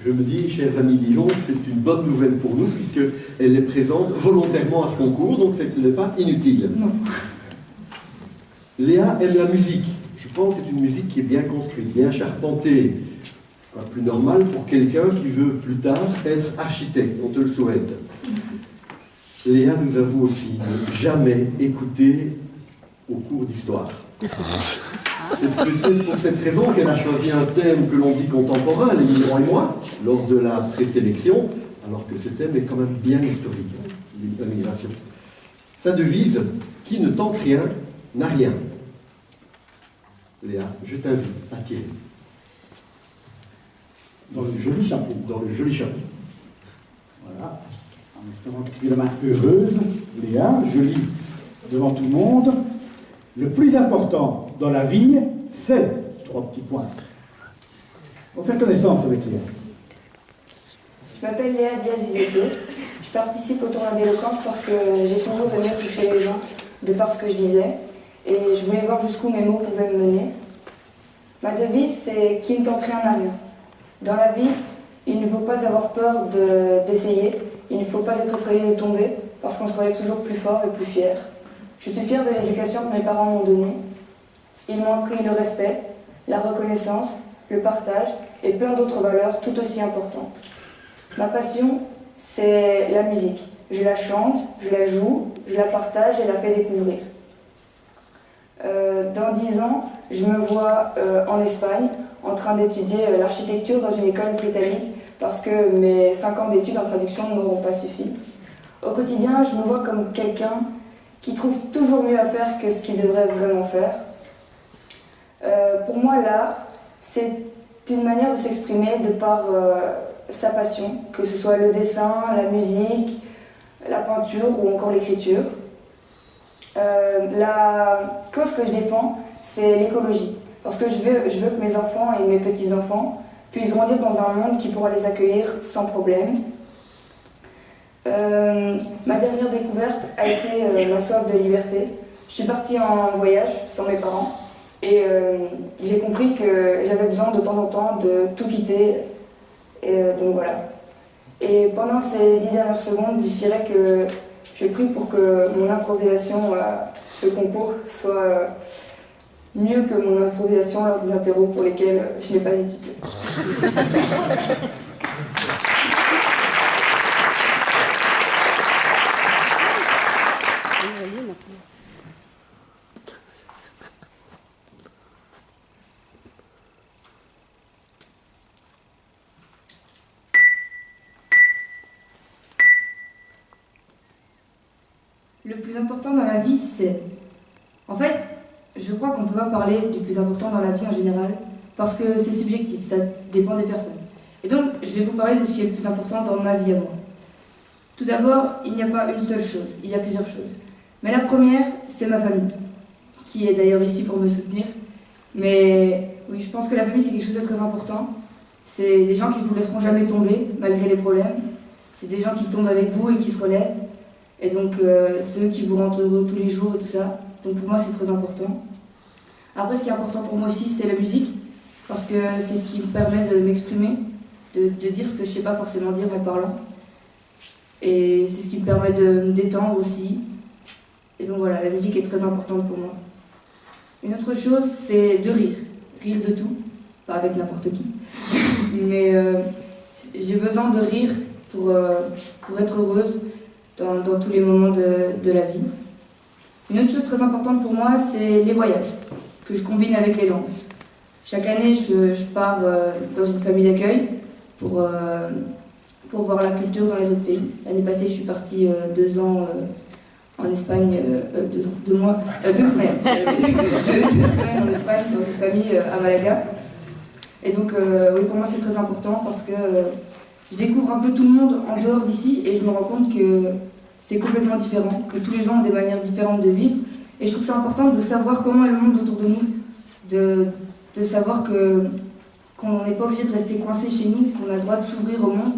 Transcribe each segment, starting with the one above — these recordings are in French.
Je me dis, chers amis Lyon, que c'est une bonne nouvelle pour nous, puisqu'elle est présente volontairement à ce concours, donc ce n'est pas inutile. Non. Léa aime la musique. Je pense que c'est une musique qui est bien construite, bien charpentée. Pas plus normal pour quelqu'un qui veut plus tard être architecte. On te le souhaite. Merci. Léa nous avoue aussi ne jamais écouter au cours d'histoire. C'est peut-être pour cette raison qu'elle a choisi un thème que l'on dit contemporain, les migrants et moi, lors de la présélection, alors que ce thème est quand même bien historique, la migration. Sa devise, qui ne tente rien, n'a rien. Léa, je t'invite à tirer. Dans le joli chapeau. Dans le joli chapeau. Voilà. En espérant que tu aies la main heureuse, Léa, je lis devant tout le monde. Le plus important dans la vie, c'est 3 petits points. On va faire connaissance avec Léa. Je m'appelle Léa Diaz-Uzesso. Je participe au tournoi d'éloquence parce que j'ai toujours aimé toucher les gens de par ce que je disais. Et je voulais voir jusqu'où mes mots pouvaient me mener. Ma devise, c'est « Qui ne tente rien n'a rien ». Dans la vie, il ne faut pas avoir peur d'essayer. Il ne faut pas être effrayé de tomber parce qu'on se relève toujours plus fort et plus fier. Je suis fière de l'éducation que mes parents m'ont donnée. Ils m'ont appris le respect, la reconnaissance, le partage et plein d'autres valeurs tout aussi importantes. Ma passion, c'est la musique. Je la chante, je la joue, je la partage et la fais découvrir. Dans 10 ans, je me vois en Espagne en train d'étudier l'architecture dans une école britannique parce que mes 5 ans d'études en traduction ne m'auront pas suffi. Au quotidien, je me vois comme quelqu'un qui trouve toujours mieux à faire que ce qu'il devrait vraiment faire. Pour moi, l'art, c'est une manière de s'exprimer de par sa passion, que ce soit le dessin, la musique, la peinture ou encore l'écriture. La cause que je défends, c'est l'écologie. Parce que je veux que mes enfants et mes petits-enfants puissent grandir dans un monde qui pourra les accueillir sans problème. Ma dernière découverte a été ma soif de liberté. Je suis partie en voyage sans mes parents et j'ai compris que j'avais besoin de temps en temps de tout quitter. Et donc voilà. Et pendant ces 10 dernières secondes, je dirais que je prie pour que mon improvisation à ce concours soit mieux que mon improvisation lors des interros pour lesquels je n'ai pas étudié. Le plus important dans la vie, c'est... En fait, je crois qu'on ne peut pas parler du plus important dans la vie en général, parce que c'est subjectif, ça dépend des personnes. Et donc, je vais vous parler de ce qui est le plus important dans ma vie à moi. Tout d'abord, il n'y a pas une seule chose, il y a plusieurs choses. Mais la première, c'est ma famille, qui est d'ailleurs ici pour me soutenir. Mais oui, je pense que la famille, c'est quelque chose de très important. C'est des gens qui ne vous laisseront jamais tomber, malgré les problèmes. C'est des gens qui tombent avec vous et qui se relèvent. Et donc, ceux qui vous rendent heureux tous les jours et tout ça. Donc pour moi, c'est très important. Après, ce qui est important pour moi aussi, c'est la musique. Parce que c'est ce qui me permet de m'exprimer, de dire ce que je ne sais pas forcément dire en parlant. Et c'est ce qui me permet de me détendre aussi. Et donc voilà, la musique est très importante pour moi. Une autre chose, c'est de rire. Rire de tout. Pas avec n'importe qui. Mais j'ai besoin de rire pour être heureuse dans tous les moments de la vie. Une autre chose très importante pour moi, c'est les voyages, que je combine avec les langues. Chaque année, je pars dans une famille d'accueil pour voir la culture dans les autres pays. L'année passée, je suis partie 2 ans en Espagne, 2 mois, 2 semaines. 2 semaines en Espagne, dans une famille à Malaga. Et donc, oui, pour moi, c'est très important parce que je découvre un peu tout le monde en dehors d'ici et je me rends compte que c'est complètement différent, que tous les gens ont des manières différentes de vivre. Et je trouve ça important de savoir comment est le monde autour de nous, de savoir qu'on n'est pas obligé de rester coincé chez nous, qu'on a le droit de s'ouvrir au monde.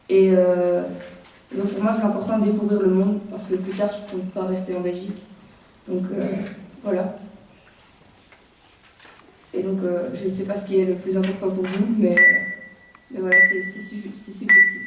Et donc pour moi, c'est important de découvrir le monde, parce que plus tard, je ne compte pas rester en Belgique. Donc voilà. Et donc je ne sais pas ce qui est le plus important pour vous, mais Mais voilà, c'est subjectif.